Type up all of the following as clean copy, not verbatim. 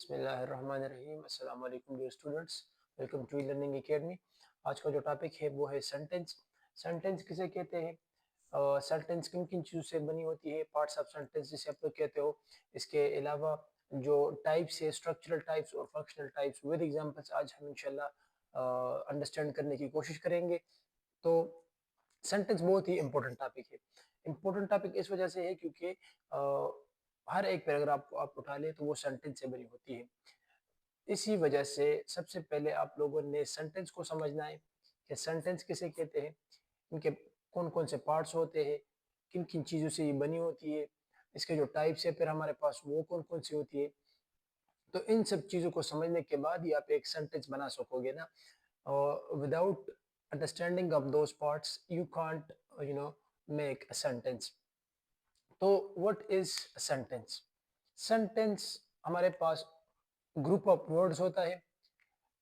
बिस्मिल्लाहिर्रहमानिर्रहीम। अस्सलाम वालेकुम dear students, welcome to learning academy. आज का जो टॉपिक है वो है सेंटेंस। सेंटेंस किसे कहते हैं? सेंटेंस किन किन चीज़ों से बनी होती है? पार्ट्स ऑफ सेंटेंस जिसे आप लोग कहते हो। इसके अलावा जो टाइप्स है, स्ट्रक्चरल टाइप्स और फंक्शनल टाइप्स, विद एग्जांपल्स आज हम इंशाल्लाह अंडरस्टैंड करने की कोशिश करेंगे। तो सेंटेंस बहुत ही इंपॉर्टेंट टॉपिक है। इंपॉर्टेंट टॉपिक इस वजह से है क्योंकि हर एक पैराग्राफ को आप उठा ले तो वो सेंटेंस से बनी होती है। इसी वजह से सबसे पहले आप लोगों ने सेंटेंस को समझना है कि सेंटेंस किसे कहते हैं, इनके कौन कौन से पार्ट्स होते हैं, किन किन चीज़ों से ये बनी होती है, इसके जो टाइप्स है फिर हमारे पास वो कौन कौन सी होती है। तो इन सब चीज़ों को समझने के बाद ही आप एक सेंटेंस बना सकोगे ना। Without understanding of those parts you can't make a sentence. तो व्हाट इज सेंटेंस? सेंटेंस हमारे पास ग्रुप ऑफ वर्ड्स होता है।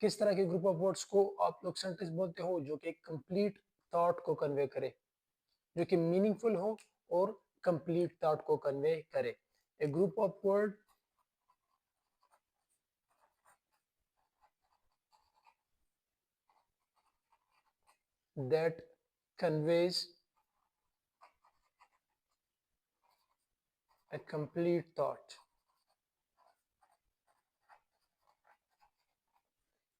किस तरह के ग्रुप ऑफ वर्ड्स को आप लोग सेंटेंस बोलते हो? जो कि कंप्लीट थॉट को कन्वे करे, जो कि मीनिंगफुल हो और कंप्लीट थॉट को कन्वे करे। A group of word that conveys a complete thought,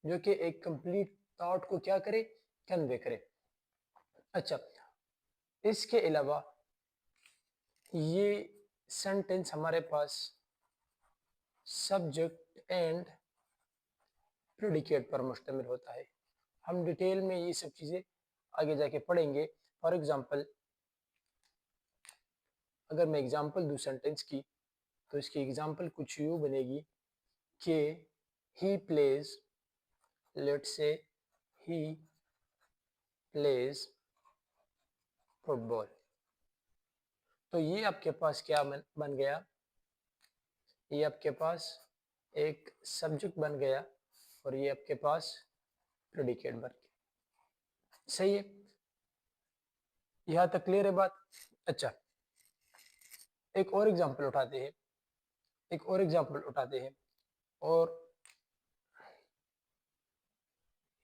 जो कि एक कंप्लीट थॉट को क्या करे? कन्वे करे। अच्छा, इसके अलावा ये सेंटेंस हमारे पास सब्जेक्ट एंड प्रेडिकेट पर मुश्तमिल होता है। हम डिटेल में ये सब चीज़ें आगे जाके पढ़ेंगे। फॉर एग्जांपल, अगर मैं एग्जांपल दूं सेंटेंस की, तो इसकी एग्जांपल कुछ यूँ बनेगी कि he plays, let's say he plays football. तो ये आपके पास क्या बन गया? ये आपके पास एक सब्जेक्ट बन गया और ये आपके पास प्रेडिकेट बन गया। सही है? यहाँ तक क्लियर है बात? अच्छा, एक और एग्जांपल उठाते हैं। एक और एग्जांपल उठाते हैं और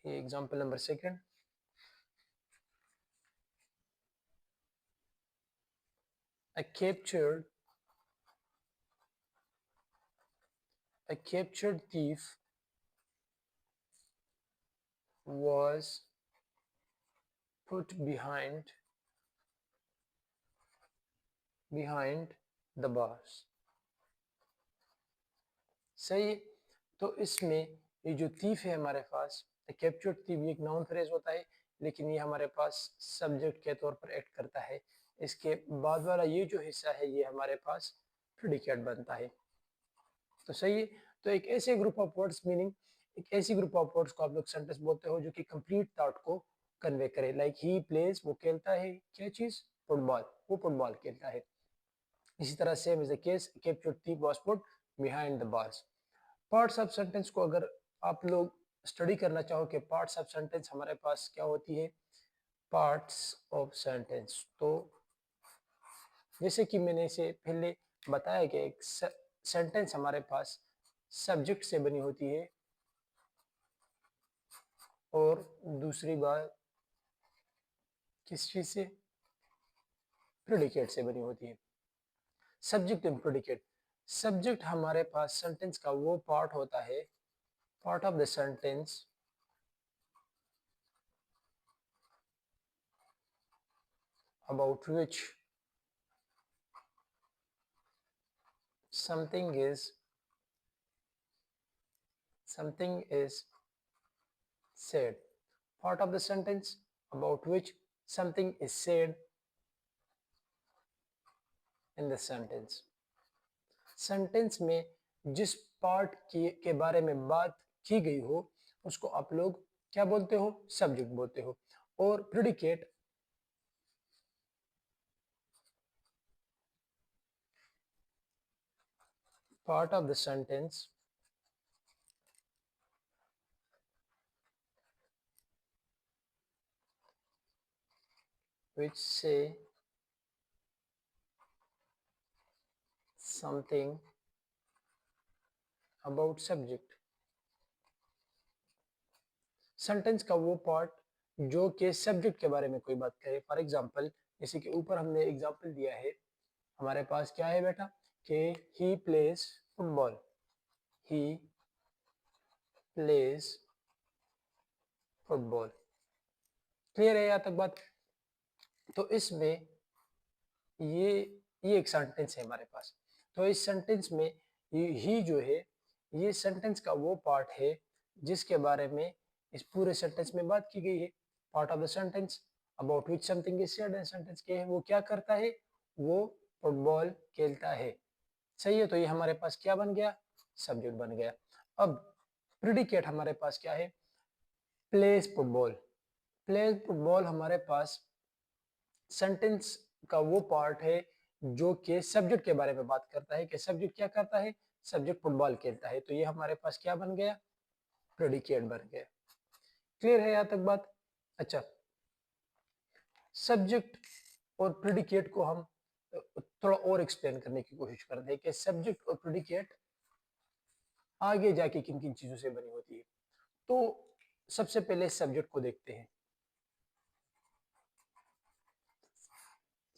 ये example number second. I captured a captured thief was put behind the bars। सही है? तो इसमें ये जो थीफ है हमारे पास, कैप्चर्ड थीफ, ये एक नाउन फ्रेज होता है, लेकिन ये हमारे पास सब्जेक्ट के तौर पर एक्ट करता है। इसके बाद वाला ये जो हिस्सा है ये हमारे पास प्रेडिकेट बनता है। तो सही है? तो एक ऐसे ग्रुप ऑफ वर्ड्स, मीनिंग एक ऐसी ग्रुप ऑफ वर्ड्स को आप लोग सेंटेंस बोलते हो जो कि कंप्लीट थॉट को कन्वे करे। लाइक ही प्लेज, वो खेलता है क्या चीज? फुटबॉल, वो फुटबॉल खेलता है। इसी तरह same is the case, captured thief was put behind the bars. Parts of sentence को अगर आप लोग स्टडी करना चाहो कि पार्ट्स ऑफ सेंटेंस हमारे पास क्या होती है, पार्ट्स ऑफ सेंटेंस, तो जैसे कि मैंने इसे पहले बताया कि एक सेंटेंस हमारे पास सब्जेक्ट से बनी होती है और दूसरी बात किस चीज से? प्रेडिकेट से बनी होती है। Subject and predicate. सब्जेक्ट हमारे पास सेंटेंस का वो पार्ट होता है, part of the sentence about which something is said, part of the sentence about which something is said in the sentence। Sentence में जिस पार्ट के बारे में बात की गई हो उसको आप लोग क्या बोलते हो? सब्जेक्ट बोलते हो। और predicate part of the sentence which say something about subject. Sentence का वो पार्ट जो कि सब्जेक्ट के बारे में कोई बात करे। फॉर एग्जांपल, जैसे कि ऊपर हमने एग्जांपल दिया है, हमारे पास क्या है बेटा कि he plays football, he plays football. Clear है यहाँ तक बात? तो इसमें ये ये एक सेंटेंस है हमारे पास। तो इस सेंटेंस में ही जो है, ये सेंटेंस का वो पार्ट है जिसके बारे में इस पूरे सेंटेंस में बात की गई है। Part of the sentence about which something is said in sentence के है, वो क्या करता है, वो फुटबॉल खेलता है। सही है, तो ये हमारे पास क्या बन गया, सब्जेक्ट बन गया। अब प्रेडिकेट हमारे पास क्या है, प्लेस फुटबॉल। प्लेस फुटबॉल हमारे पास सेंटेंस का वो पार्ट है जो कि सब्जेक्ट के बारे में बात करता है कि सब्जेक्ट क्या करता है, सब्जेक्ट फुटबॉल खेलता है। तो ये हमारे पास क्या बन गया, प्रेडिकेट बन गया। क्लियर है यहाँ तक बात? अच्छा, सब्जेक्ट और प्रेडिकेट को हम थोड़ा और एक्सप्लेन करने की कोशिश करते हैं कि सब्जेक्ट और प्रेडिकेट आगे जाके किन किन चीजों से बनी होती है। तो सबसे पहले सब्जेक्ट को देखते हैं।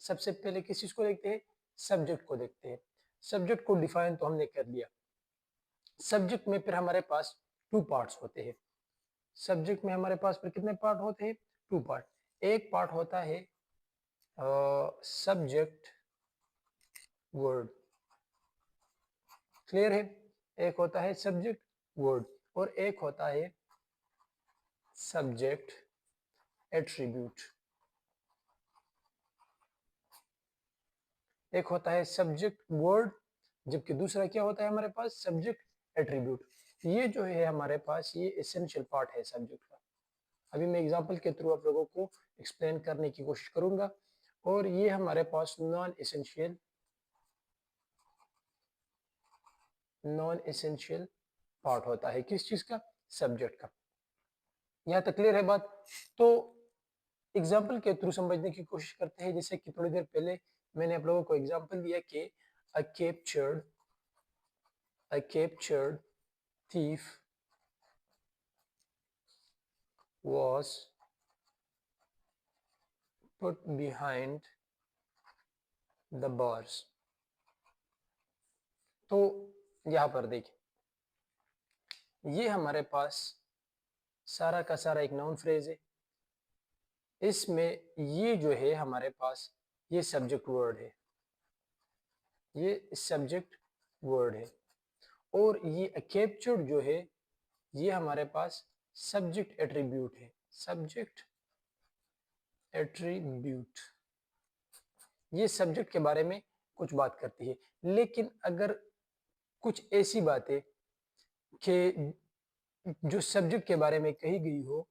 सबसे पहले किस चीज को देखते हैं, सब्जेक्ट को देखते हैं। सब्जेक्ट को डिफाइन तो हमने कर लिया। सब्जेक्ट में फिर हमारे पास टू पार्ट्स होते हैं। सब्जेक्ट में हमारे पास फिर कितने पार्ट होते हैं, टू पार्ट। एक पार्ट होता है सब्जेक्ट वर्ड। क्लियर है? एक होता है सब्जेक्ट वर्ड और एक होता है सब्जेक्ट एट्रीब्यूट। एक होता है सब्जेक्ट वर्ड, जबकि दूसरा क्या होता है हमारे पास, सब्जेक्ट एट्रीब्यूट। ये जो है हमारे पास ये एसेंशियल पार्ट है सब्जेक्ट का। अभी मैं एग्जांपल के थ्रू आप लोगों को एक्सप्लेन करने की कोशिश करूंगा। और ये हमारे पास नॉन एसेंशियल पार्ट होता है किस चीज का, सब्जेक्ट का। यहाँ तक क्लियर है बात? तो एग्जाम्पल के थ्रू समझने की कोशिश करते हैं। जैसे कि थोड़ी देर पहले मैंने आप लोगों को एग्जाम्पल दिया कि अ captured thief was put behind the bars। तो यहाँ पर देखिए, ये हमारे पास सारा का सारा एक नाउन फ्रेज है। इसमें ये जो है हमारे पास ये सब्जेक्ट वर्ड है, ये सब्जेक्ट वर्ड है। और ये कैप्चर्ड जो है ये हमारे पास सब्जेक्ट एट्रीब्यूट है, सब्जेक्ट एट्रीब्यूट। ये सब्जेक्ट के बारे में कुछ बात करती है। लेकिन अगर कुछ ऐसी बातें कि जो सब्जेक्ट के बारे में कही गई हो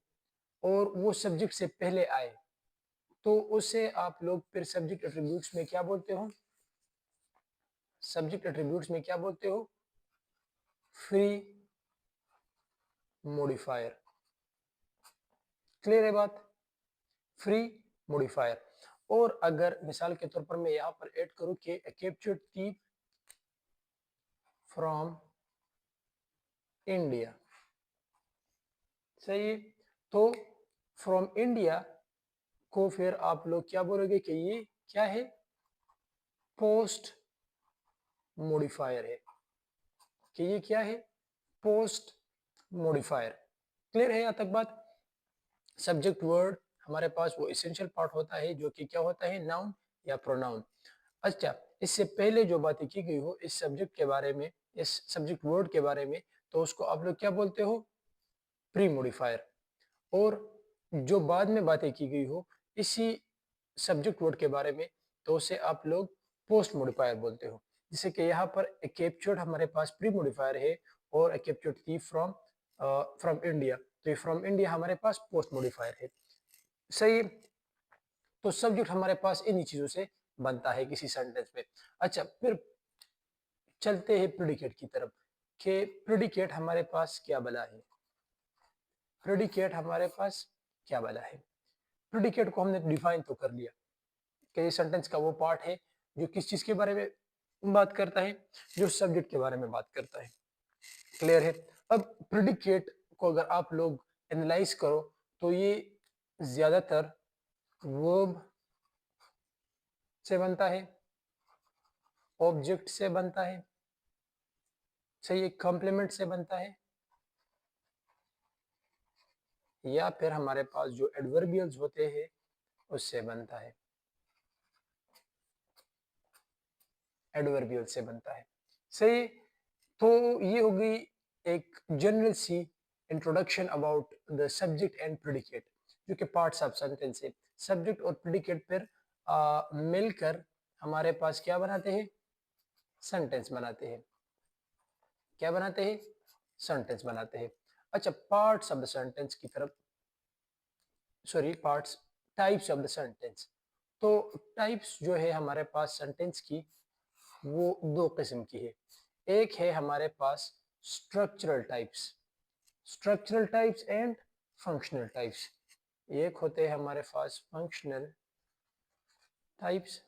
और वो सब्जेक्ट से पहले आए, तो उसे आप लोग फिर सब्जेक्ट एट्रीब्यूट्स में क्या बोलते हो, सब्जेक्ट एट्रीब्यूट्स में क्या बोलते हो, फ्री मॉडिफायर। क्लियर है बात? Free modifier. और अगर मिसाल के तौर पर मैं यहां पर ऐड करूं कि कैप्चर्ड थीफ फ्रॉम इंडिया, सही है, तो फ्रॉम इंडिया को फिर आप लोग क्या बोलोगे कि ये क्या है, पोस्ट मॉडिफायर है, कि ये क्या है, पोस्ट मॉडिफायर। क्लियर है यहाँ तक बात? सब्जेक्ट वर्ड हमारे पास वो एसेंशियल पार्ट होता है जो कि क्या होता है, नाउन या प्रोनाउन। अच्छा, इससे पहले जो बातें की गई हो इस सब्जेक्ट के बारे में, इस सब्जेक्ट वर्ड के बारे में, तो उसको आप लोग क्या बोलते हो, प्री मॉडिफायर। और जो बाद में बातें की गई हो इसी सब्जेक्ट वर्ड के बारे में, तो उसे आप लोग पोस्ट मॉडिफायर बोलते हो। जैसे कि यहाँ पर कैप्चर्ड हमारे पास प्री मॉडिफायर है और कैप्चर्ड थी फ्रॉम फ्रॉम इंडिया, तो ये फ्रॉम इंडिया हमारे पास पोस्ट मॉडिफायर है। सही। तो सब्जेक्ट हमारे पास इन्हीं चीजों से बनता है किसी सेंटेंस में। अच्छा, फिर चलते हैं प्रेडिकेट की तरफ कि प्रेडिकेट हमारे पास क्या बला है, प्रेडिकेट हमारे पास क्या बला है। प्रेडिकेट को हमने डिफाइन तो कर लिया कि ये सेंटेंस का वो पार्ट है जो किस चीज के बारे में बात करता है, जो सब्जेक्ट के बारे में बात करता है। क्लियर है। अब प्रिडिकेट को अगर आप लोग एनालाइज करो तो ये ज्यादातर वर्ब से बनता है, ऑब्जेक्ट से बनता है, सही है, कॉम्प्लीमेंट से बनता है, या फिर हमारे पास जो एडवर्बियल्स होते हैं उससे बनता है, एडवर्बियल से बनता है, सही। तो ये हो गई एक जनरल सी introduction about the subject and predicate, जो कि पार्ट्स ऑफ सेंटेंस है। सब्जेक्ट और प्रेडिकेट पर मिलकर हमारे पास क्या बनाते हैं, सेंटेंस बनाते हैं, क्या बनाते हैं, सेंटेंस बनाते हैं। अच्छा, पार्ट्स ऑफ द सेंटेंस की तरफ, sorry, parts, types of the sentence. तो टाइप्स जो है हमारे पास सेंटेंस की, वो दो किस्म की है। एक है हमारे पास structural types, structural types and functional types. एक होते हैं हमारे पास फंक्शनल टाइप्स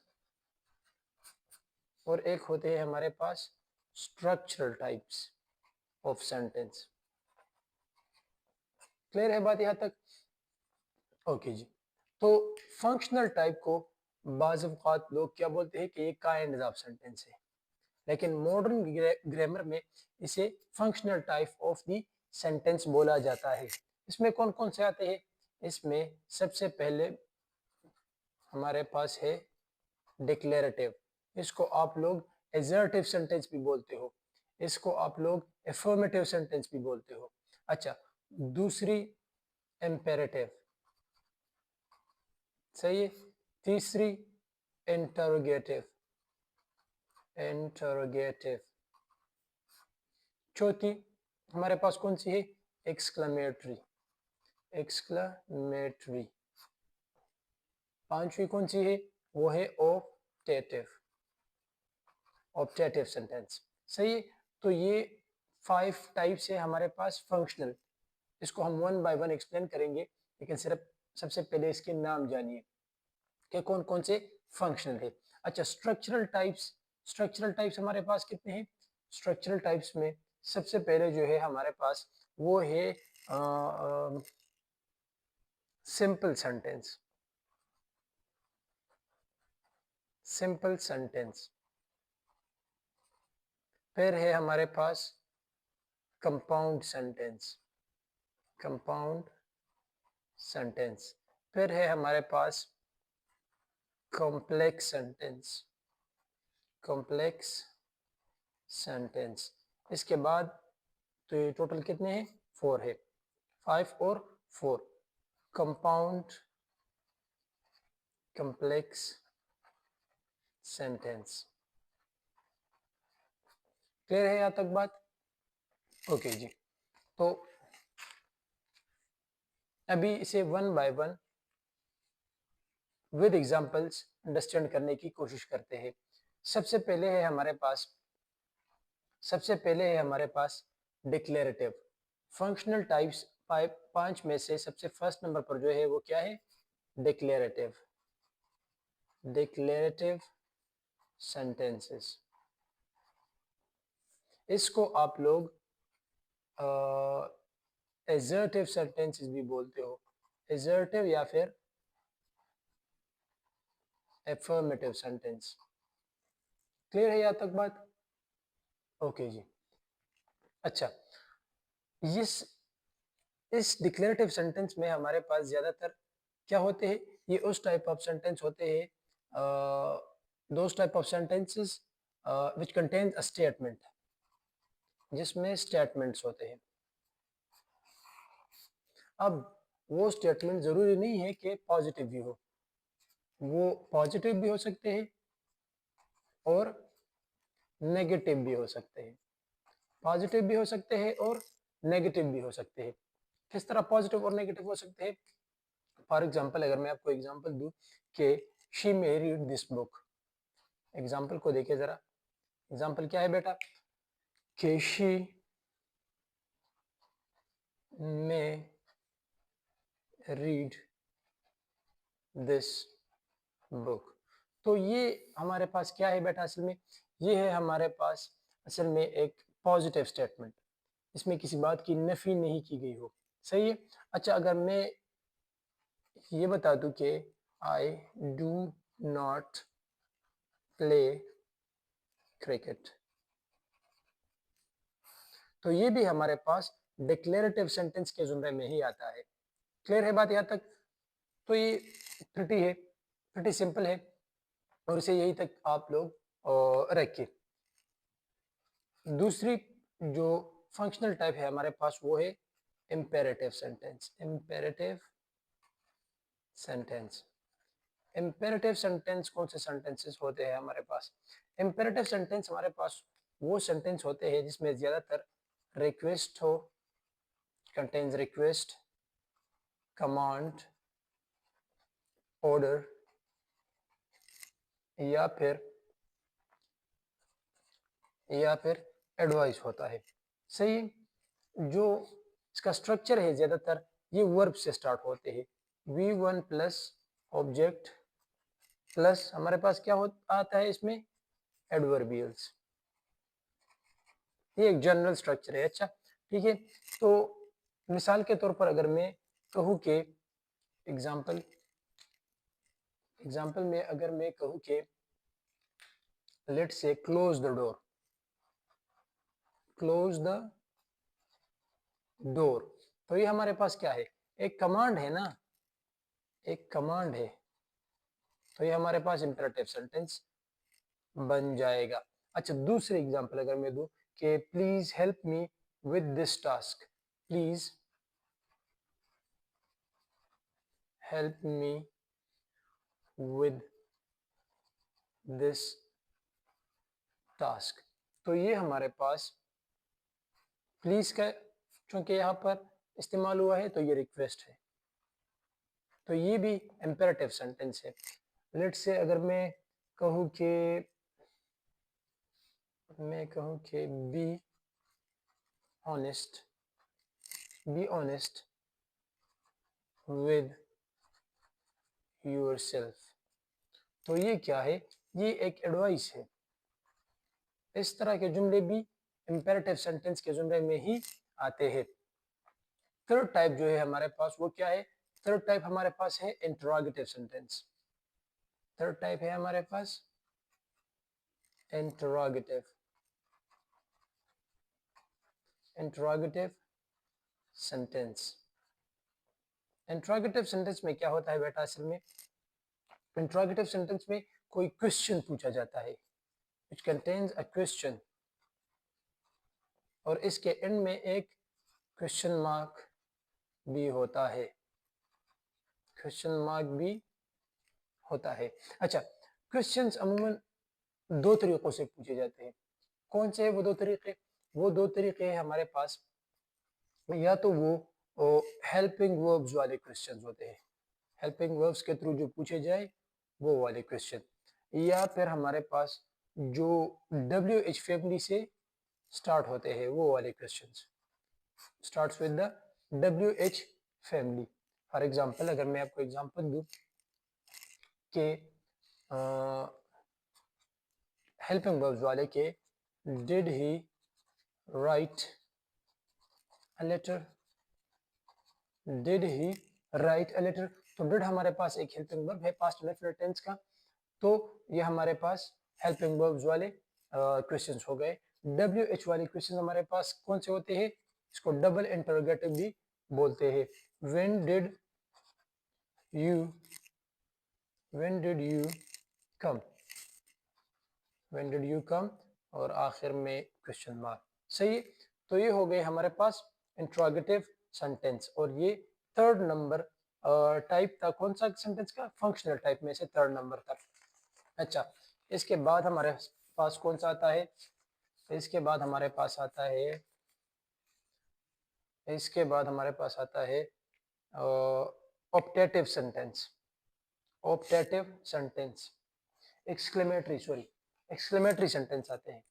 और एक होते हैं हमारे पास structural types of sentence. Clear है बात यहाँ तक? ओके जी। तो फंक्शनल टाइप को बाज़ औक़ात लोग क्या बोलते हैं कि ये काइंड ऑफ सेंटेंस है, लेकिन मॉडर्न ग्रामर में इसे functional type of the sentence बोला जाता है। इसमें कौन कौन से आते हैं? इसमें सबसे पहले हमारे पास है डिक्लेरेटिव, इसको आप लोग एजर्टिव सेंटेंस भी बोलते हो, इसको आप लोग एफर्मेटिव सेंटेंस भी बोलते हो। अच्छा, दूसरी इम्पेरेटिव, सही है। तीसरी इंटरोगेटिव, इंटरोगेटिव। चौथी हमारे पास कौन सी है? Exclamatory, exclamatory. पांचवी कौन सी है? वो है ऑप्टेटिव, ऑप्टेटिव सेंटेंस, सही है। तो ये 5 टाइप्स है हमारे पास फंक्शनल। इसको हम वन बाय वन एक्सप्लेन करेंगे, लेकिन सिर्फ सबसे पहले इसके नाम जानिए कि कौन कौन से फंक्शनल है। अच्छा, स्ट्रक्चरल टाइप्स, स्ट्रक्चरल टाइप्स हमारे पास कितने हैं? स्ट्रक्चरल टाइप्स में सबसे पहले जो है हमारे पास वो है सिंपल सेंटेंस, सिंपल सेंटेंस। फिर है हमारे पास कंपाउंड सेंटेंस, कंपाउंड सेंटेंस। फिर है हमारे पास कॉम्प्लेक्स सेंटेंस, कॉम्प्लेक्स सेंटेंस। इसके बाद तो ये टोटल कितने हैं? 4 है, 5 और 4। Compound complex sentence. क्लियर है यहाँ तक बात? ओके जी। तो अभी इसे one by one with examples understand करने की कोशिश करते हैं। सबसे पहले है हमारे पास, सबसे पहले है हमारे पास डिक्लेरेटिव। फंक्शनल टाइप्स 5 में से सबसे फर्स्ट नंबर पर जो है वो क्या है? Declarative, declarative sentences. इसको आप लोग एजर्टिव सेंटेंसेस भी बोलते हो, एजर्टिव या फिर एफर्मेटिव सेंटेंस। क्लियर है यहाँ तक बात? ओके जी। अच्छा, इस डिक्लेरेटिव सेंटेंस में हमारे पास ज्यादातर क्या होते हैं? ये उस टाइप ऑफ सेंटेंस होते हैं, those type of sentences which contain a statement, जिसमें स्टेटमेंट्स होते हैं। अब वो स्टेटमेंट जरूरी नहीं है कि पॉजिटिव भी हो, वो पॉजिटिव भी हो सकते हैं और नेगेटिव भी हो सकते हैं, पॉजिटिव भी हो सकते हैं और नेगेटिव भी हो सकते हैं। किस तरह पॉजिटिव और नेगेटिव हो सकते हैं? फॉर एग्जाम्पल, अगर मैं आपको एग्जाम्पल दूं कि she may read this book, example को देखिए जरा। एग्जाम्पल क्या है बेटा? कि she may read this book. तो ये हमारे पास क्या है बेटा? असल में ये है हमारे पास असल में एक पॉजिटिव स्टेटमेंट। इसमें किसी बात की नफी नहीं की गई हो। सही है। अच्छा, अगर मैं ये बता दूं कि I do not play cricket, तो ये भी हमारे पास डिक्लेरेटिव सेंटेंस के जुमरे में ही आता है। क्लियर है बात यहाँ तक? तो ये प्रिटी सिंपल है और इसे यही तक आप लोग रखिए। दूसरी जो फंक्शनल टाइप है हमारे पास वो है imperative sentence. Imperative sentence, imperative sentence कौन से सेंटेंसेस होते हैं हमारे पास? इम्पेरेटिव सेंटेंस हमारे पास वो सेंटेंस होते हैं जिसमें ज्यादातर रिक्वेस्ट हो, कंटेन्स रिक्वेस्ट, कमांड, ऑर्डर या फिर एडवाइस होता है। सही है। जो इसका स्ट्रक्चर है ज्यादातर ये वर्ब से स्टार्ट होते हैं। V1 प्लस ऑब्जेक्ट प्लस हमारे पास क्या आता है इसमें, एडवर्बियल्स। ये एक जनरल स्ट्रक्चर है। अच्छा ठीक है। तो मिसाल के तौर पर अगर मैं कहूँ कि एग्जाम्पल में अगर मैं कहूँ कि let's say close the door, close the door, तो ये हमारे पास क्या है, एक कमांड है ना, एक कमांड है, तो ये हमारे पास इंपेरेटिव सेंटेंस बन जाएगा। अच्छा, दूसरे एग्जांपल अगर मैं दूं कि please help me with this task, please help me with this task, तो ये हमारे पास प्लीज का चूंकि यहाँ पर इस्तेमाल हुआ है तो ये रिक्वेस्ट है, तो ये भी इंपेरेटिव सेंटेंस है। लेट्स से अगर कहूँ कि मैं कहूँ कि honest be honest with yourself, तो ये क्या है, ये एक एडवाइस है। इस तरह के जुमले भी इंपेरेटिव सेंटेंस के जुमले में ही आते हैं। थर्ड टाइप जो है हमारे पास वो क्या है, थर्ड टाइप हमारे पास है इंटरोगेटिव सेंटेंस। थर्ड टाइप है हमारे पास interrogative, interrogative sentence. Interrogative sentence में क्या होता है बेटा, असल में इंटरोगेटिव सेंटेंस में कोई क्वेश्चन पूछा जाता है, which contains a question, और इसके एंड में एक क्वेश्चन मार्क भी होता है, क्वेश्चन मार्क भी होता है। अच्छा, क्वेश्चंस अमूमन दो तरीकों से पूछे जाते हैं। कौन से है वो दो तरीके? वो दो तरीके हैं हमारे पास, या तो वो हेल्पिंग वर्ब्स वाले क्वेश्चंस होते हैं, हेल्पिंग वर्ब्स के थ्रू जो पूछे जाए वो वाले क्वेश्चन, या फिर हमारे पास जो WH फैमिली से स्टार्ट होते हैं वो वाले questions, starts with the WH family. For example अगर मैं आपको एग्जांपल दूं कि हेल्पिंग वर्ब्स वाले के did he write a letter, did he write a letter, तो डिड हमारे पास एक हेल्पिंग वर्ब है पास्ट इंडेफिनिट टेंस का, तो ये हमारे पास हेल्पिंग वर्ब्स वाले क्वेश्चंस हो गए। WH वाले क्वेश्चन हमारे पास कौन से होते हैं, इसको डबल इंटरोगेटिव भी बोलते हैं। When did you, when did you come, when did you come, और आखिर में क्वेश्चन मार्क। सही है। तो ये हो गए हमारे पास इंट्रोगेटिव सेंटेंस, और ये थर्ड नंबर टाइप था, कौन सा सेंटेंस का, फंक्शनल टाइप में से थर्ड नंबर था। अच्छा, इसके बाद हमारे पास कौन सा आता है, इसके बाद हमारे पास आता है, इसके बाद हमारे पास आता है optative sentence. Optative sentence, exclamatory sentence आते हैं।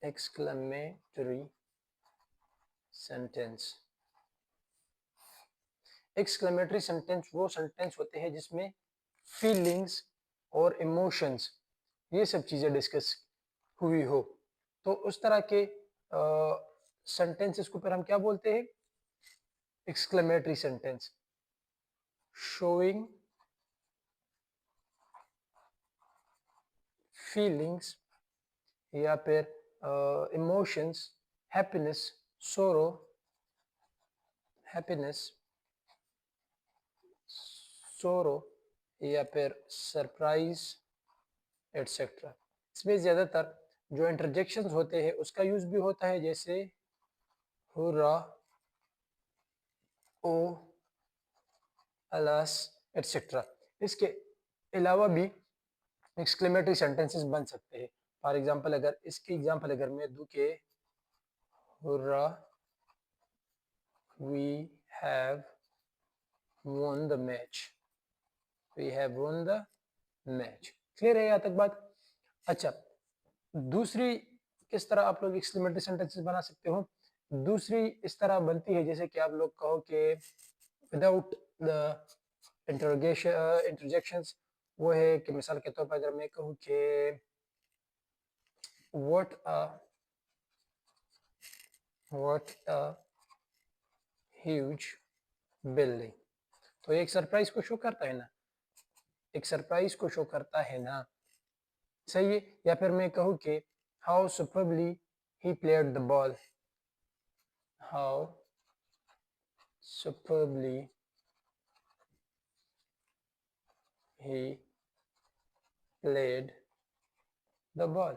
एक्सक्लेमेटरी सेंटेंस, एक्सक्लेमेटरी सेंटेंस वो सेंटेंस होते हैं जिसमें फीलिंग्स और इमोशंस ये सब चीजें डिस्कस हुई हो, तो उस तरह के सेंटेंसेस को फिर हम क्या बोलते हैं? एक्सक्लेमेटरी सेंटेंस, शोइंग फीलिंग्स या फिर इमोशंस, हैप्पीनेस, सोरो, हैप्पीनेस, सोरो या फिर सरप्राइज एटसेट्रा। इसमें ज्यादातर जो इंटरजेक्शंस होते हैं उसका यूज भी होता है, जैसे हुर्रा, ओ, अलास एटसेट्रा। इसके अलावा भी एक्सक्लेमेटरी सेंटेंसेस बन सकते हैं। फॉर एग्जांपल, अगर इसकी एग्जांपल अगर मैं दूं कि hurrah, we have won the match, we have won the match। Clear है यहाँ तक बात? अच्छा, दूसरी किस तरह आप लोग एक्सक्लेमेटरी सेंटेंसेस बना सकते हो? दूसरी इस तरह बनती है जैसे कि आप लोग कहो कि विदाउट द इंटरजेक्शंस, वो है कि मिसाल के तौर पर अगर मैं कहूँ कि व्हाट अ ह्यूज बिल्डिंग, तो ये एक सरप्राइज को शो करता है ना, एक सरप्राइज को शो करता है ना, सही है। या फिर मैं कहूँ कि how superbly he played the ball, how superbly he played the ball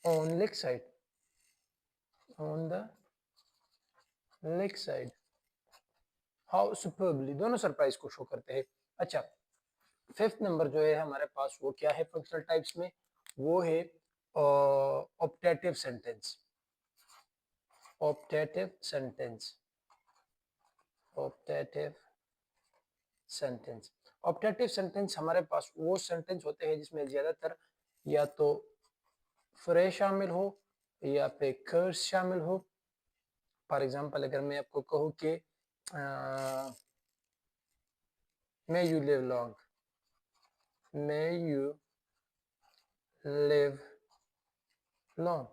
on leg side, on the leg side, how superbly, दोनों सरप्राइज को शो करते हैं। अच्छा, फिफ्थ नंबर जो है हमारे पास वो क्या है फंक्शनल टाइप्स में? वो है optative sentence, optative sentence, optative sentence. Optative sentence हमारे पास वो सेंटेंस होते हैं जिसमें ज्यादातर या तो फ्रेज शामिल हो या फिर कर्स शामिल हो। फॉर एग्जांपल, अगर मैं आपको कहूँ कि may you live long, may you live long,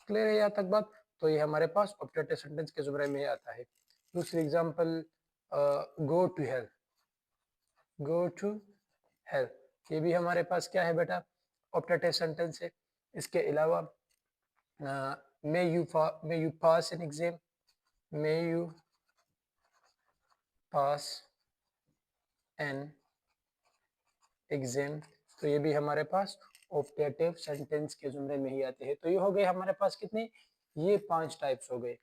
clear है यहाँ तक बात? तो ये हमारे पास ऑप्टेटिव सेंटेंस के जुमरे में आता है। दूसरी example, go to help, go to help, ये भी हमारे पास क्या है बेटा? ऑप्टेटिव सेंटेंस है। इसके अलावा may you pass an exam, may you pass an exam, तो ये भी हमारे पास ऑप्टेटिव सेंटेंस के जुमरे में ही आते हैं। तो ये हो गए हमारे पास कितने? ये 5 टाइप्स हो गए।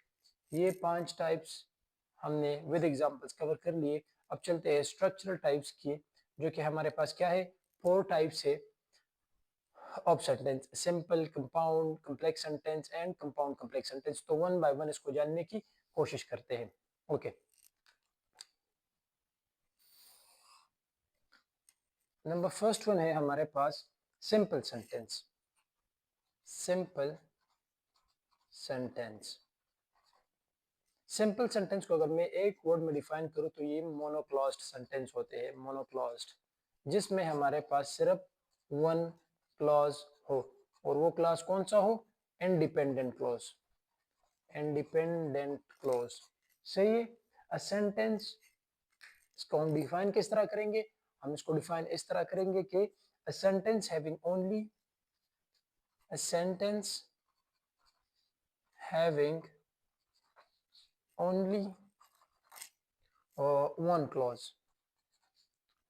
ये 5 टाइप्स हमने विद एग्जांपल्स कवर कर लिए। अब चलते हैं स्ट्रक्चरल टाइप्स की, जो कि हमारे पास क्या है? 4 टाइप्स है of sentence, simple, compound, complex sentence and compound complex sentence. तो वन बाय वन इसको जानने की कोशिश करते हैं। ओके, नंबर फर्स्ट वन है हमारे पास simple sentence, simple sentence. Simple sentence को अगर मैं एक वर्ड में डिफाइन करूं तो ये मोनोक्लॉज्ड सेंटेंस होते हैं, मोनोक्लॉज्ड, जिसमें हमारे पास सिर्फ वन क्लॉज हो, और वो क्लॉज कौन सा हो? इंडिपेंडेंट क्लॉज, इंडिपेंडेंट क्लॉज, सही है। अ सेंटेंस, इसको हम डिफाइन किस तरह करेंगे? हम इसको डिफाइन इस तरह करेंगे कि a sentence having only, a sentence having only one clause,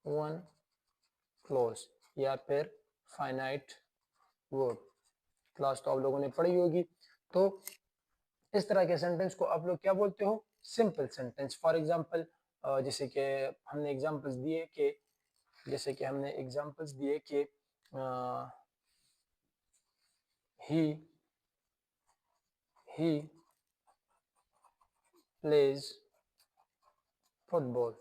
one clause, या फिर फाइनाइट वर्ड, क्लास तो आप लोगों ने पढ़ी होगी। तो इस तरह के सेंटेंस को आप लोग क्या बोलते हो? Simple sentence. फॉर एग्जांपल, जैसे कि हमने एग्जांपल्स दिए कि, जैसे कि हमने एग्जांपल्स दिए कि ही ही प्लेज फुटबॉल,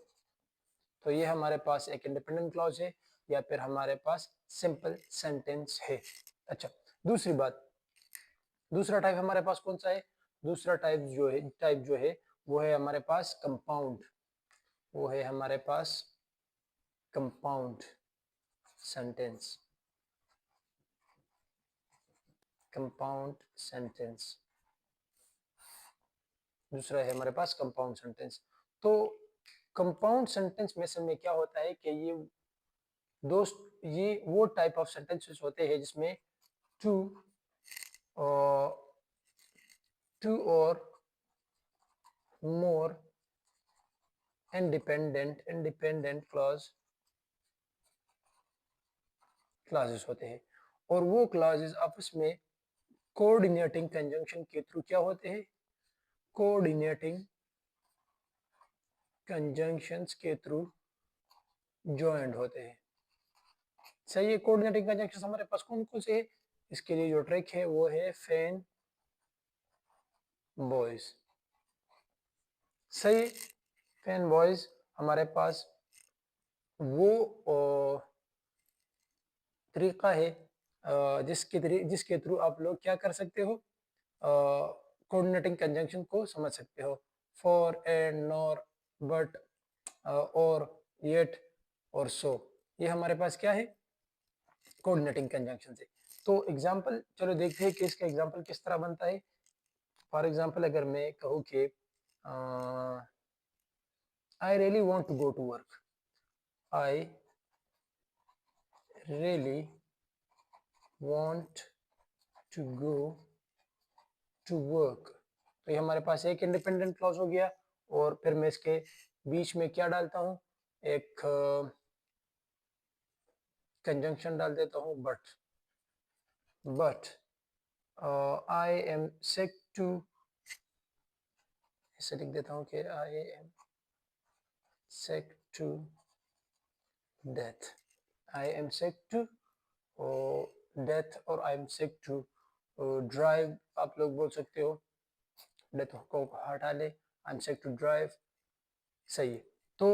तो ये हमारे पास एक इंडिपेंडेंट क्लॉज है या फिर हमारे पास सिंपल सेंटेंस है। अच्छा, दूसरी बात, दूसरा टाइप हमारे पास कौन सा है? दूसरा टाइप जो है वो है हमारे पास कंपाउंड, वो है हमारे पास कंपाउंड। Sentence, compound sentence. दूसरा है हमारे पास कंपाउंड सेंटेंस। तो कंपाउंड सेंटेंस में से में क्या होता है कि ये वो टाइप ऑफ सेंटेंसेस होते हैं जिसमें टू और मोर इंडिपेंडेंट क्लासेस होते हैं, और वो क्लासेस आपस में कोऑर्डिनेटिंग कंजंक्शन के थ्रू क्या होते हैं, कोऑर्डिनेटिंग कंजंक्शंस के थ्रू ज्वाइंट होते हैं। सही है। कोऑर्डिनेटिंग कंजंक्शंस हमारे पास कौन कौन से है, इसके लिए जो ट्रिक है वो है फैन बॉयज। सही। फैन बॉयज हमारे पास वो तरीका है जिसके थ्रू आप लोग क्या कर सकते हो, कोऑर्डिनेटिंग कंजंक्शन को समझ सकते हो। फॉर, एंड, नॉर, बट, और, येट और सो, ये हमारे पास क्या है, कोऑर्डिनेटिंग कंजंक्शन से। तो एग्जांपल चलो देखते हैं कि इसका एग्जांपल किस तरह बनता है। फॉर एग्जांपल अगर मैं कहूँ कि I really want to go to work, I really want to go to work, तो ये हमारे पास एक इंडिपेंडेंट क्लॉज हो गया। और फिर मैं इसके बीच में क्या डालता हूँ, एक कंजंक्शन डाल देता हूँ but I am sick to, इसे लिख देता हूँ कि आई एम sick to death, I am sick to death, और I am sick to drive, आप लोग बोल सकते हो, डेथ को हटा ले, आई एम sick to drive। सही है। तो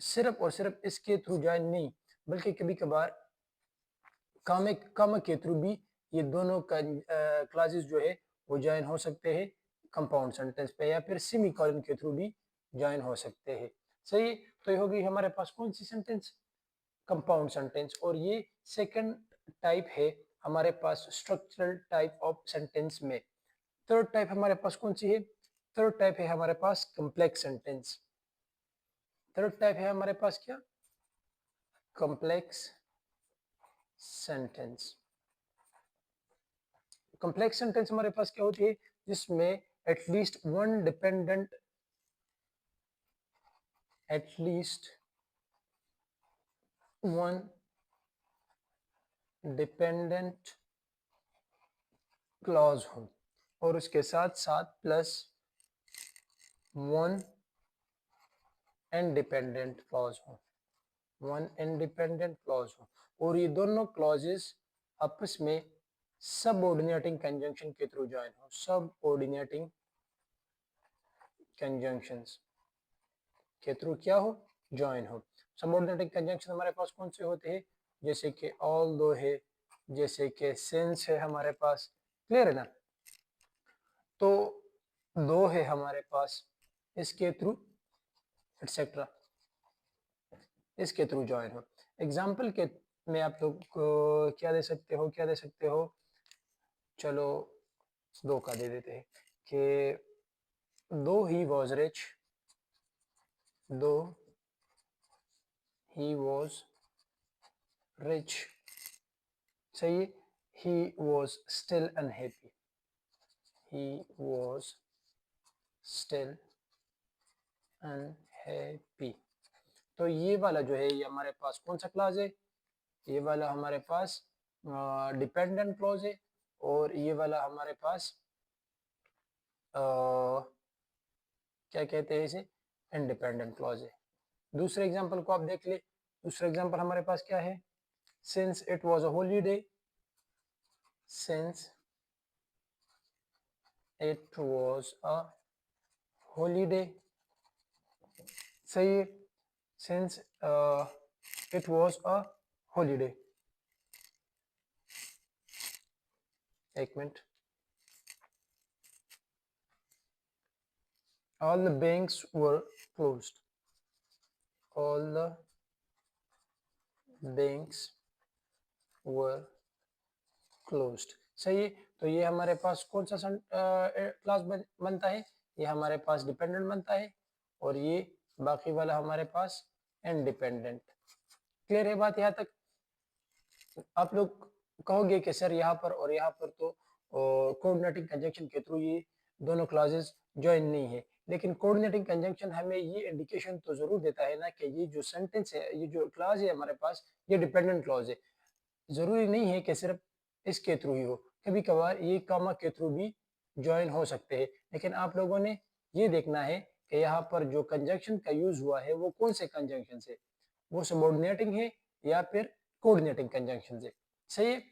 सिर्फ और सिर्फ इसके थ्रू ज्वाइन नहीं, बल्कि कभी कभार कॉमा के थ्रू भी ये दोनों क्लासेस जो है वो ज्वाइन हो सकते हैं कंपाउंड सेंटेंस पे, या फिर सेमी कॉलन के थ्रू भी ज्वाइन हो सकते हैं। सही। तो ये होगी हमारे पास कौन सी सेंटेंस, कंपाउंड सेंटेंस। और ये सेकंड टाइप है हमारे पास स्ट्रक्चरल टाइप ऑफ सेंटेंस में। थर्ड टाइप हमारे पास कौन सी है, थर्ड टाइप है हमारे पास कॉम्प्लेक्स सेंटेंस। थर्ड टाइप है हमारे पास क्या, कॉम्प्लेक्स सेंटेंस। कॉम्प्लेक्स सेंटेंस हमारे पास क्या होती है, जिसमें एटलीस्ट वन डिपेंडेंट क्लॉज हो, और उसके साथ साथ प्लस वन इंडिपेंडेंट क्लॉज हो, वन इंडिपेंडेंट क्लॉज हो। और ये दोनों क्लॉजेस आपस में सबऑर्डिनेटिंग कंजंक्शन के थ्रू ज्वाइन हो, सबऑर्डिनेटिंग कंजंक्शंस के थ्रू क्या हो, ज्वाइन हो। सबऑर्डिनेटिंग कंजंक्शन हमारे पास कौन से होते हैं, जैसे कि ऑल दो है, जैसे कि सिंस है हमारे पास, क्लियर है ना। तो दो है हमारे पास, इसके थ्रू एटसेट्रा, इसके थ्रू ज्वाइन हो। एग्जाम्पल के में आप लोग को क्या दे सकते हो, क्या दे सकते हो, चलो दो का दे देते हैं कि दो ही वॉज रिच, दो ही वॉज रिच। सही है। He was still unhappy, he was still unhappy. तो ये वाला जो है ये हमारे पास कौन सा क्लॉज है, ये वाला हमारे पास डिपेंडेंट क्लॉज है, और ये वाला हमारे पास क्या कहते हैं इसे, इंडिपेंडेंट क्लॉज है। दूसरे एग्जांपल को आप देख ले। दूसरा एग्जांपल हमारे पास क्या है, since it was a holiday, since it was a holiday. सही है। Since it was a holiday, एक minute, all the banks were closed, all the banks were closed. सही है। तो ये हमारे पास कौन सा क्लास बनता है, ये हमारे पास डिपेंडेंट बनता है, और ये बाकी वाला हमारे पास इंडिपेंडेंट। क्लियर है बात यहाँ तक? आप लोग कहोगे कि सर यहाँ पर और यहाँ पर तो कोऑर्डिनेटिंग कंजंक्शन के थ्रू ये दोनों क्लॉजेस ज्वाइन नहीं है, लेकिन कोऑर्डिनेटिंग कंजंक्शन हमें ये इंडिकेशन तो जरूर देता है ना कि ये जो सेंटेंस है, ये जो क्लॉज है हमारे पास, ये डिपेंडेंट क्लॉज है। जरूरी नहीं है कि सिर्फ इसके थ्रू ही हो, कभी कभार ये कॉमा के थ्रू भी ज्वाइन हो सकते हैं, लेकिन आप लोगों ने ये देखना है कि यहाँ पर जो कंजंक्शन का यूज हुआ है वो कौन से कंजंक्शन से, वो सबऑर्डिनेटिंग है या फिर कोऑर्डिनेटिंग कंजंक्शन से। सही है।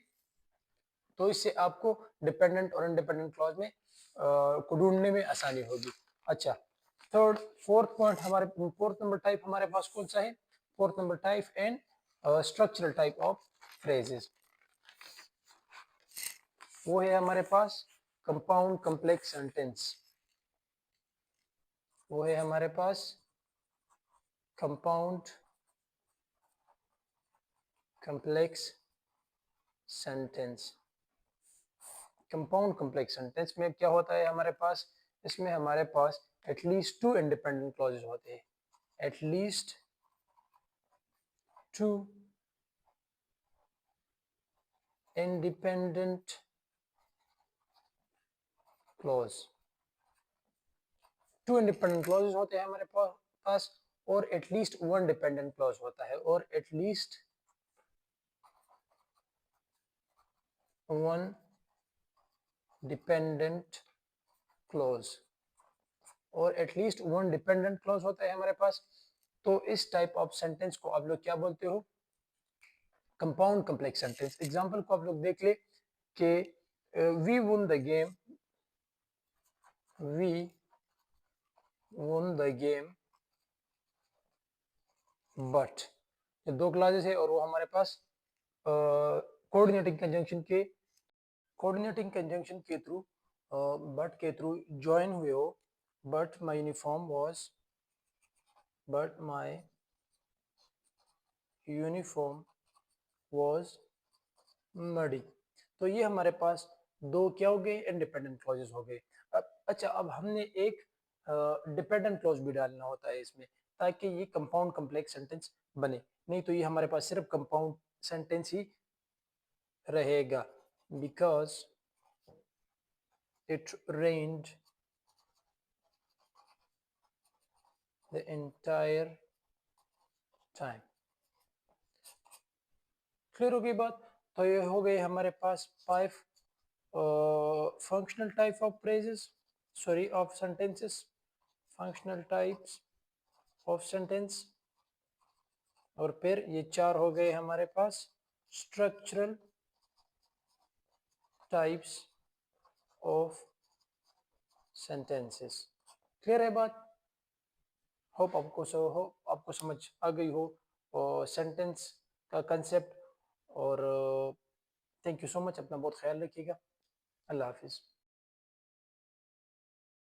तो इससे आपको डिपेंडेंट और इंडिपेंडेंट क्लॉज में को ढूंढने में आसानी होगी। अच्छा, थर्ड फोर्थ पॉइंट हमारे, फोर्थ नंबर टाइप हमारे पास कौन सा है? Fourth number type and structural type of phrases, वो है हमारे पास कंपाउंड कॉम्प्लेक्स सेंटेंस। वो है हमारे पास compound complex sentence. Compound complex sentence में क्या होता है हमारे पास? इसमें हमारे पास एटलीस्ट टू इंडिपेंडेंट क्लॉजेस होते हैं, at least two independent clause, two independent clauses होते हैं हमारे पास, और एटलीस्ट वन डिपेंडेंट क्लॉज होता है, और एटलीस्ट वन डिपेंडेंट क्लॉज, और एटलीस्ट वन डिपेंडेंट क्लॉज होता है हमारे पास। तो इस टाइप ऑफ सेंटेंस को आप लोग क्या बोलते हो? Compound complex sentence. एग्जांपल को आप लोग देख ले कि we won the game, we won the game but, ये दो क्लासेस है और वो हमारे पास कोऑर्डिनेटिंग कंजंक्शन के, कोऑर्डिनेटिंग कंजंक्शन के थ्रू, बट के थ्रू ज्वाइन हुए हो। But my uniform was, but my uniform was muddy. तो ये हमारे पास दो क्या हो गए? इंडिपेंडेंट क्लॉजेस हो गए। अब अच्छा, अब हमने एक डिपेंडेंट क्लॉज भी डालना होता है इसमें, ताकि ये कंपाउंड कॉम्प्लेक्स सेंटेंस बने, नहीं तो ये हमारे पास सिर्फ कंपाउंड सेंटेंस ही रहेगा। Because it rained the entire time. Clear हो गई बात? तो ये हो गए हमारे पास 5 functional type of phrases, sorry, of sentences, functional types of sentence। और फिर ये 4 हो गए हमारे पास structural types of sentences। Clear है बात? होप आपको समझ आ गई हो सेंटेंस का कंसेप्ट। और थैंक यू सो मच, अपना बहुत ख्याल रखिएगा। अल्लाह हाफिज़।